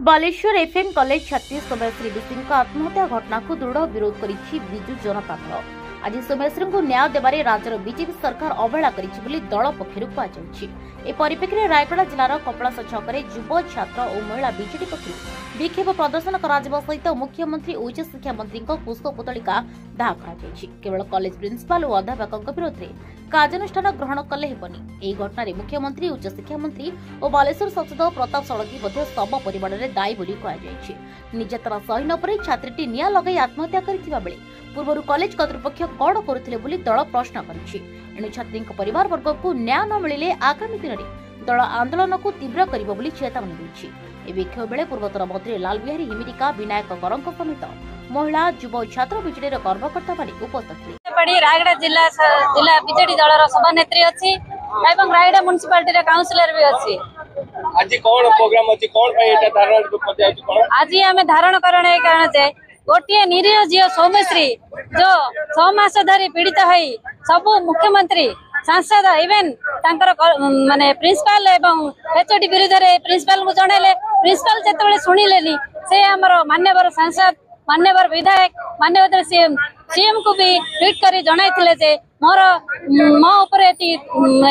Baleshwar FM college छात्री सोमेश्री विशी आत्महत्या घटना को दृढ़ विरोध करिछि बिजु जनता दल। आज सोमेश्री को न्याय देबारे राज्यर बीजेपी सरकार अवहेला करिछि बोली दल पक्षरु कुहाଯାଇଛି। ए परिप्रेक्षी रायगढ़ जिलार कपड़ास छकरे युव छात्र और महिला बीजेडी पक्षरु विक्षोभ प्रदर्शन कराଯିबा सहित मुख्यमंत्री उच्च शिक्षा मंत्री पुष्प पुतलिका दाह कराଯାଇଛି। केवल कॉलेज प्रिंसिपाल और अध्यापकों विरोध में कार्यानुष्ठान ग्रहण कले हेबनी। एही घटना मुख्यमंत्री उच्च शिक्षा मंत्री और बालेश्वर सांसद प्रताप षडंगी सब परिवार में दायी बोली कुहाଯାଇଛି। निर्यातना सही न परे छात्रीटी निया लगाई आत्महत्या करथिबा बेले पूर्व कॉलेज कर्तृपक्ष कौन करुथिले बोली दल प्रश्न करिछि। एणु छात्री परिवार वर्ग को न्याय न मिलिले आगामी दिन में दल आंदोलन को तीव्र करिबो बोली चेतावनी दैछि। ए विक्षोभ बेले पूर्वतन मंत्री लाल बिहारी हिमिरिका विनायक गरंक समेत महिला युव छात्र बीजेडी कर्मकर्ता माने उपस्थित थे। रायगढ़ जिला बीजेडी दलर सभानेत्री अछि एवं रायगढ़ म्युनिसिपालिटी रे काउंसिलर भी अछि। आज कोन प्रोग्राम अछि कोन पे एटा धारण पजाइ कोन आज हमें धारण करने कारण जे गोटे निरीह झील सोमेश्री जो 6 मास धरी पीड़ित है सब मुख्यमंत्री सांसद इवेन तांकर माने प्रिंसिपल एवं एचओडी विरुद्ध रे प्रिंसिपल को जणेले। प्रिंसिपल जेतेबेले सुनिलेनी से हमर मान्यवर सांसद मान्यवर विधायक मान्यवर सीएम को भी ट्वीट करी जणाइथिले जे मोर मो ऊपर एति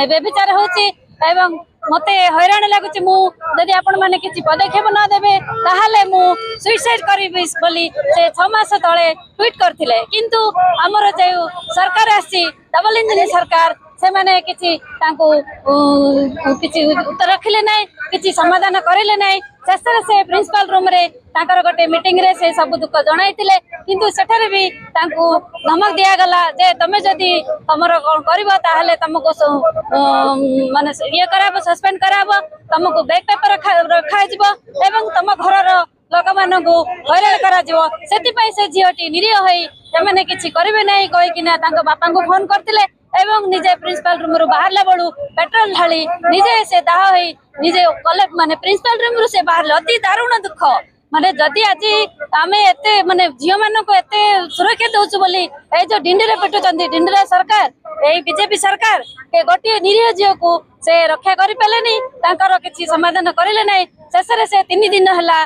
व्यभिचार होची एवं मते हैरान लागुची मु यदि आपण माने किछि पदक्षेप न देबे ताहाले मु सुइसाइड करिबि बोली से 6 मास तळे ट्वीट करथिले। किंतु हमर जे सरकार आसी डबल इंजिन सरकार से माने किछि तांको किछि उत्तर रखिले नै किछि समाधान करिले नै। शेषरे से प्रिंसिपल रूम रे तांकर गोटे मीटिंग रे से सब दुख जणाइथिले किंतु सेठारे भी तांको धमक दिया गला जे तमे जदी हमर कोन करबो ताहाले तमको माने ये कराबो सस्पेंड कराबो तमको बैक पेपर रखा जिवो एवं तम घरर लोक मानकु हैरान करा जिवो। सेति पई से झियोटी निरीह होई तमने किछि करिवे नै कहि किना तांको बापा को फोन करथिले एवं निजे प्रिंसिपल रूम रु बाहरला बळू पेट्रोल ढाली निजे से दाह होई निजे कलेक्ट माने प्रिंसिपल रूम रु से बाहरले अति दारुण दुख माने जदि आज आमे एते माने झियो मानको को एते सुरक्षा दउछु बोली ए जो डिंडीरे पेटुचंदी डिंडीरे सरकार ए बीजेपी सरकार के गोटे निरीह झियो को से रक्षा करि पेलेनी तांकर किछि समाधान करिले नै। शेषरे से 3 दिन हला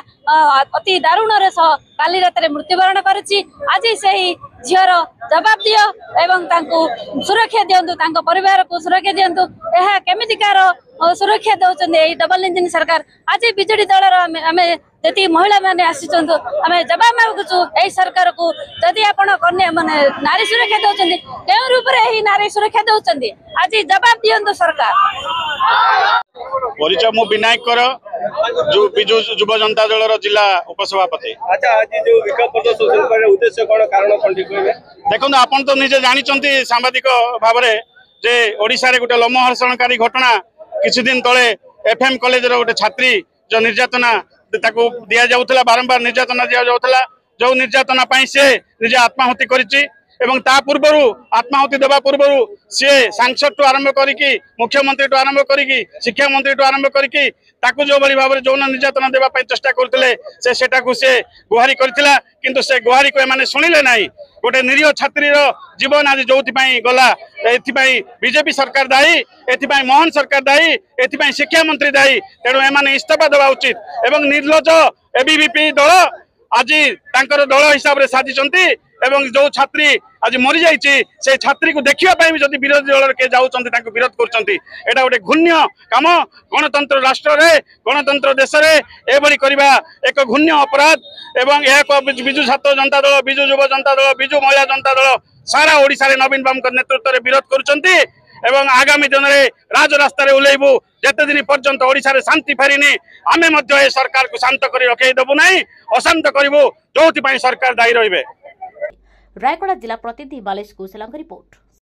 अति दारुण रे काली रात रे मृत्युवरण करिछि। आज सेही झियर जवाब दियो एवं तांको सुरक्षा दियंतु तांको परिवार को सुरक्षा दियंतु। एहा केमितिकार सुरक्षा दउचंदी ए डबल इंजिन सरकार। आज बीजेडी दलर आमे जति महिला माने आसीचंतु आमे जवाब मागुछु ए सरकार को जदि आपण कन्या माने नारी सुरक्षा दउचंदी के रूप रे ही नारी सुरक्षा दउचंदी आज जवाब दियंतु सरकार। परिचय मु विनायक कर जो बिजु युव जनता दलर जिला उपसभापति। अच्छा आज जो विक्षोभ प्रदर्शन करे उद्देश्य कोन कारण कोन ठीक होबे देखो आपण तो निजे जानिचंती सांबादिक भाव रे जे ओडिसा रे गुटे लोमहर्षणकारी घटना किछि दिन तळे एफएम कॉलेज रो गुटे छात्री जो निर्यातना ताको दिया जाउथला बारंबार निर्यातना दिया जाउथला जो निर्यातना पई से निजे आत्महत्या करिछि एवं ता पूर्वरु आत्महत्या देवा पूर्वरु सी सांसद टू आरंभ करिकी मुख्यमंत्री टू आरंभ करिकी शिक्षा मंत्री टू आरंभ करिकी ताकू जो बड़ी भाव यौन निर्यातना देवा चेष्टा करथिले से सेटाकू से गुहारी करथिला किंतु से गुहारी को माने सुनिले नाही। गोटे निरीह छात्री रो जीवन आज जोथि पई गला एथि पई बीजेपी सरकार दायी एथि पई मोहन सरकार दायी एथि पई शिक्षा मंत्री दायी। तेणु ए माने इस्तीफा देवा उचित एवं निर्लज एबीवीपी दल आज तांकर दल हिसाब रे साजिचंती एवं जो छात्री आज मरी जाइछि से छात्री को देखिया पई भी जदि विरोधी दल के जाउचंती तांको विरोध करचंती एटा गोटे घृण्य काम। गणतंत्र राष्ट्र रे गणतंत्र देश रे एबडी करबा एक घृण्य अपराध एवं यह को बिजु छात्र जनता दल बिजु युव जनता दल बिजु महिला जनता दल सारा ओडिसा रे नवीन बाबू नेतृत्व रे विरोध करचंती एवं आगामी दिन रे राज रास्ता रे उलेइबु जेते दिन पर्यंत ओडिसा रे शांति फेरिनी आमे मध्य ए सरकार को शांत करी रखै देबु नै अशांत करिवु जोथि पई सरकार दायी रहिबे। रायगढ़ जिला प्रतिनिधि बालेश कुशलांक रिपोर्ट।